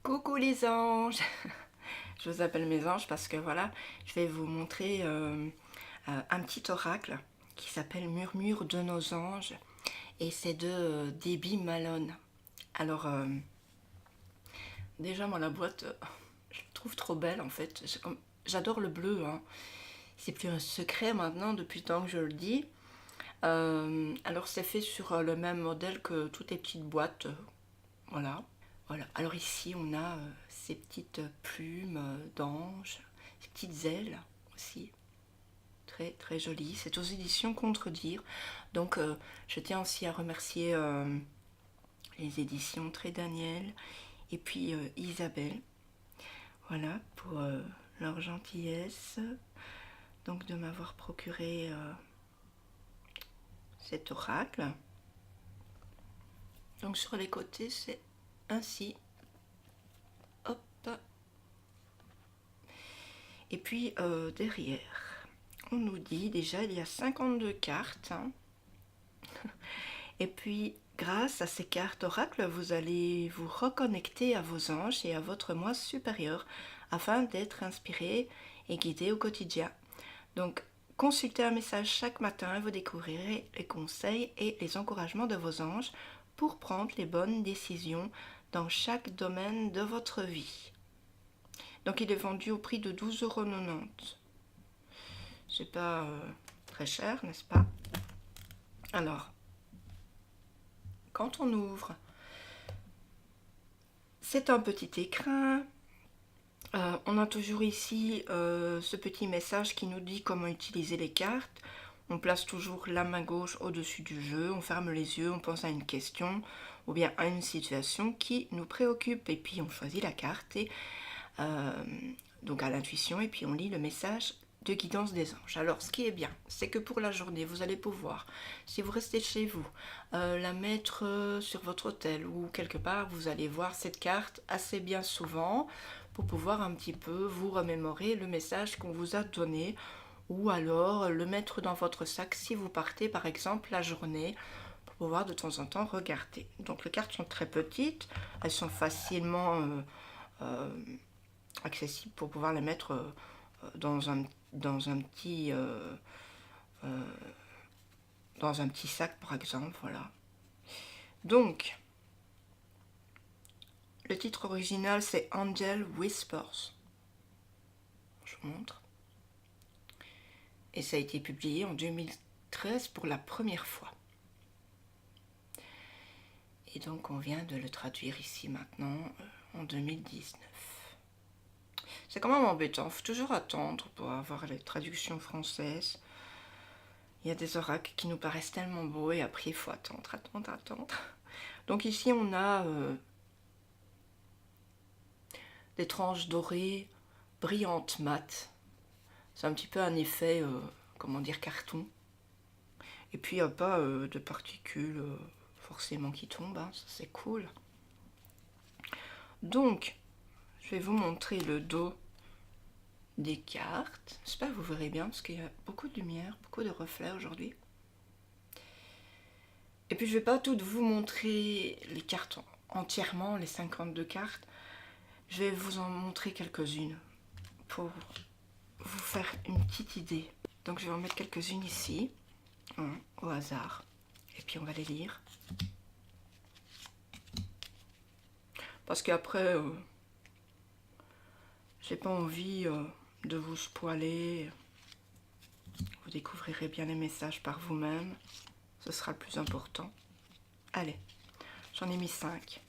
Coucou les anges. Je vous appelle mes anges parce que voilà, je vais vous montrer un petit oracle qui s'appelle Murmure de nos anges et c'est de Debbie Malone. Alors, déjà moi la boîte, je la trouve trop belle en fait. J'adore le bleu, hein. C'est plus un secret maintenant depuis le temps que je le dis. Alors c'est fait sur le même modèle que toutes les petites boîtes, voilà. Voilà, alors ici on a ces petites plumes d'ange, ces petites ailes aussi, très très jolies. C'est aux éditions Contredire. Donc je tiens aussi à remercier les éditions Très Daniel et puis Isabelle, voilà, pour leur gentillesse, donc de m'avoir procuré cet oracle. Donc sur les côtés c'est ainsi. Hop. Et puis derrière, on nous dit déjà il y a 52 cartes. Hein. Et puis grâce à ces cartes oracle, vous allez vous reconnecter à vos anges et à votre moi supérieur afin d'être inspiré et guidé au quotidien. Donc consultez un message chaque matin et vous découvrirez les conseils et les encouragements de vos anges pour prendre les bonnes décisions dans chaque domaine de votre vie. Donc il est vendu au prix de 12,90 €. C'est pas très cher, n'est-ce pas? Alors, quand on ouvre, c'est un petit écrin. On a toujours ici ce petit message qui nous dit comment utiliser les cartes. On place toujours la main gauche au-dessus du jeu, on ferme les yeux, on pense à une question ou bien à une situation qui nous préoccupe. Et puis on choisit la carte et donc à l'intuition, et puis on lit le message de guidance des anges. Alors ce qui est bien, c'est que pour la journée, vous allez pouvoir, si vous restez chez vous, la mettre sur votre hôtel ou quelque part, vous allez voir cette carte assez bien souvent pour pouvoir un petit peu vous remémorer le message qu'on vous a donné, ou alors le mettre dans votre sac si vous partez par exemple la journée, pour pouvoir de temps en temps regarder. Donc les cartes sont très petites, elles sont facilement accessible pour pouvoir les mettre dans un petit dans un petit sac par exemple, voilà. Donc le titre original c'est Angel Whispers, je vous montre, et ça a été publié en 2013 pour la première fois, et donc on vient de le traduire ici maintenant en 2019. C'est quand même embêtant, il faut toujours attendre pour avoir les traductions françaises. Il y a des oracles qui nous paraissent tellement beaux et après il faut attendre. Donc ici on a des tranches dorées, brillantes, mates. C'est un petit peu un effet, comment dire, carton. Et puis il n'y a pas de particules forcément qui tombent, hein, ça c'est cool. Donc, je vais vous montrer le dos des cartes. J'espère que vous verrez bien parce qu'il y a beaucoup de lumière, beaucoup de reflets aujourd'hui. Et puis je ne vais pas toutes vous montrer les cartes entièrement, les 52 cartes. Je vais vous en montrer quelques-unes pour vous faire une petite idée. Donc je vais en mettre quelques-unes ici, hein, au hasard. Et puis on va les lire. Parce qu'après, j'ai pas envie de vous spoiler. Vous découvrirez bien les messages par vous-même. Ce sera le plus important. Allez, j'en ai mis 5.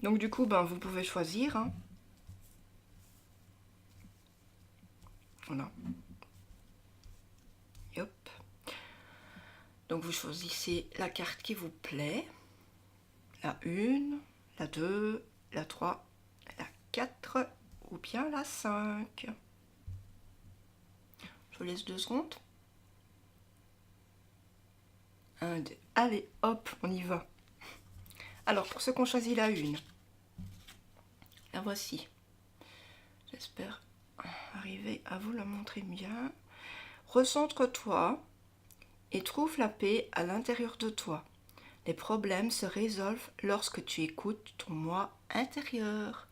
Donc du coup, ben, vous pouvez choisir. Hein. Voilà. Et hop. Donc vous choisissez la carte qui vous plaît. La 1, la 2, la 3, la 4 ou bien la 5. Je vous laisse 2 secondes. 1, 2. Allez, hop, on y va. Alors, pour ceux qui ont choisi la 1, la voici. J'espère arriver à vous la montrer bien. Recentre-toi et trouve la paix à l'intérieur de toi. Les problèmes se résolvent lorsque tu écoutes ton moi intérieur.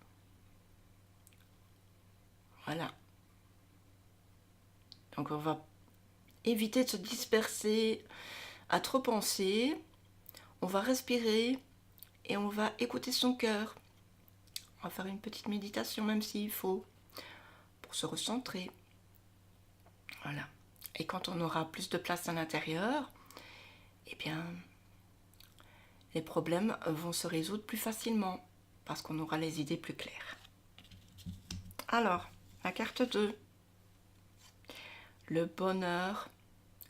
Voilà. Donc on va éviter de se disperser à trop penser. On va respirer et on va écouter son cœur. On va faire une petite méditation même s'il faut pour se recentrer. Voilà. Et quand on aura plus de place à l'intérieur, eh bien, les problèmes vont se résoudre plus facilement parce qu'on aura les idées plus claires. Alors, la carte 2. Le bonheur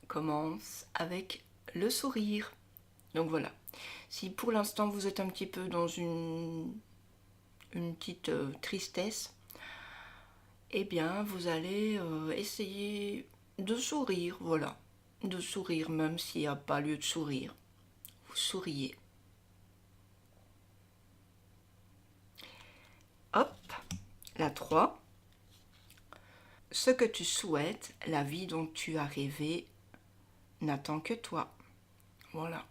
commence avec le sourire. Donc voilà. Si pour l'instant vous êtes un petit peu dans une petite tristesse, eh bien vous allez essayer de sourire, voilà. De sourire même s'il n'y a pas lieu de sourire. Vous souriez. Hop, la 3. Ce que tu souhaites, la vie dont tu as rêvé, n'attend que toi. Voilà.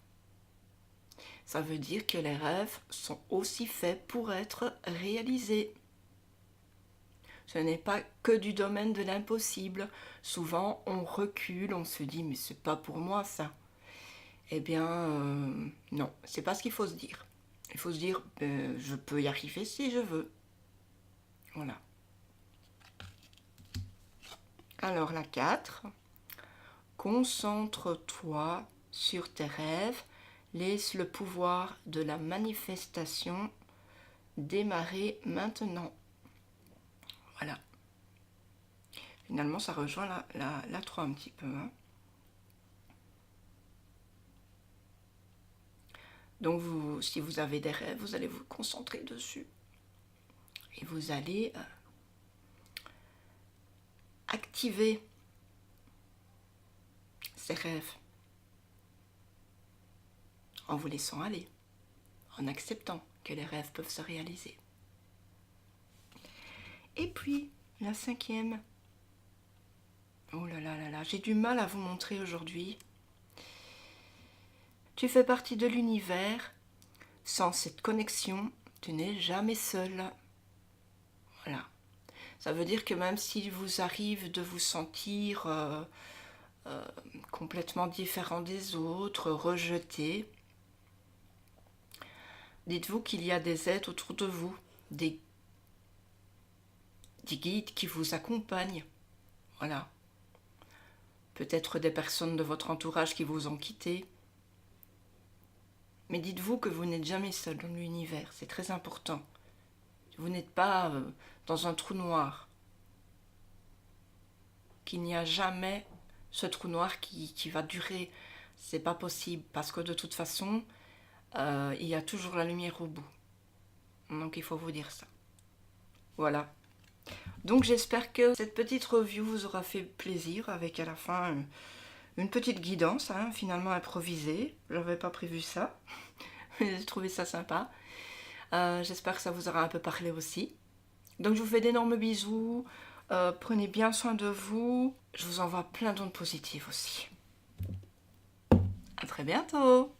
Ça veut dire que les rêves sont aussi faits pour être réalisés. Ce n'est pas que du domaine de l'impossible. Souvent, on recule, on se dit « mais c'est pas pour moi ça ». Eh bien, non, c'est pas ce qu'il faut se dire. Il faut se dire « je peux y arriver si je veux ». Voilà. Alors la 4, concentre-toi sur tes rêves, laisse le pouvoir de la manifestation démarrer maintenant. Voilà. Finalement, ça rejoint la 3 un petit peu. Hein. Donc, si vous avez des rêves, vous allez vous concentrer dessus. Et vous allez activer ces rêves en vous laissant aller, en acceptant que les rêves peuvent se réaliser. Et puis, la 5e. Oh là là là là, j'ai du mal à vous montrer aujourd'hui. Tu fais partie de l'univers. Sans cette connexion, tu n'es jamais seul. Voilà. Ça veut dire que même s'il vous arrive de vous sentir complètement différent des autres, rejeté, dites-vous qu'il y a des êtres autour de vous, des guides qui vous accompagnent. Voilà. Peut-être des personnes de votre entourage qui vous ont quitté. Mais dites-vous que vous n'êtes jamais seul dans l'univers, c'est très important. Vous n'êtes pas dans un trou noir. Qu'il n'y a jamais ce trou noir qui va durer. C'est pas possible parce que de toute façon, il y a toujours la lumière au bout. Donc il faut vous dire ça. Voilà. Donc j'espère que cette petite review vous aura fait plaisir avec à la fin une petite guidance, hein, finalement improvisée. J'avais pas prévu ça. J'ai trouvé ça sympa. J'espère que ça vous aura un peu parlé aussi. Donc je vous fais d'énormes bisous. Prenez bien soin de vous. Je vous envoie plein d'ondes positives aussi. À très bientôt.